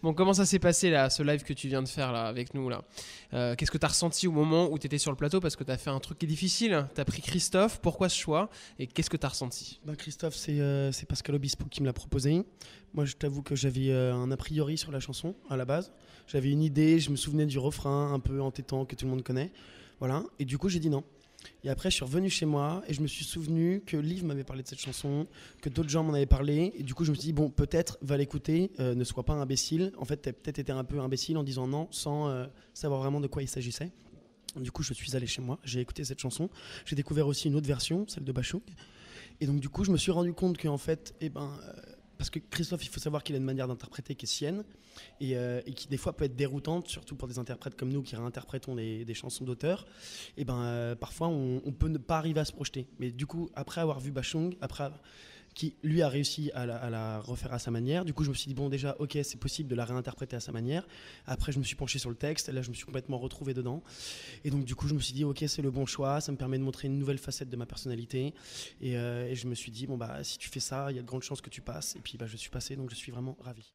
Bon, comment ça s'est passé là, ce live que tu viens de faire là avec nous là? Qu'est-ce que tu as ressenti au moment où tu étais sur le plateau? Parce que tu as fait un truc qui est difficile. Tu as pris Christophe. Pourquoi ce choix? Et qu'est-ce que tu as ressenti? Ben Christophe, c'est Pascal Obispo qui me l'a proposé. Moi, je t'avoue que j'avais un a priori sur la chanson à la base. J'avais une idée, je me souvenais du refrain un peu entêtant que tout le monde connaît. Voilà. Et du coup, j'ai dit non. Et après, je suis revenu chez moi et je me suis souvenu que Liv m'avait parlé de cette chanson, que d'autres gens m'en avaient parlé. Et du coup, je me suis dit, bon, peut-être, va l'écouter, ne sois pas imbécile. En fait, t'as peut-être été un peu imbécile en disant non sans savoir vraiment de quoi il s'agissait. Du coup, je suis allé chez moi, j'ai écouté cette chanson. J'ai découvert aussi une autre version, celle de Bachung. Et donc, du coup, je me suis rendu compte qu'en fait, parce que Christophe, il faut savoir qu'il a une manière d'interpréter qui est sienne et qui des fois peut être déroutante, surtout pour des interprètes comme nous qui réinterprétons des chansons d'auteurs. Parfois, on peut ne pas arriver à se projeter. Mais du coup, après avoir vu Bachung, qui lui a réussi à la refaire à sa manière. Du coup, je me suis dit, bon, déjà, ok, c'est possible de la réinterpréter à sa manière. Après, je me suis penché sur le texte, et là, je me suis complètement retrouvé dedans. Et donc, du coup, je me suis dit, ok, c'est le bon choix, ça me permet de montrer une nouvelle facette de ma personnalité. Et je me suis dit, bon, bah, si tu fais ça, il y a de grandes chances que tu passes. Et puis, bah, je suis passé, donc je suis vraiment ravi.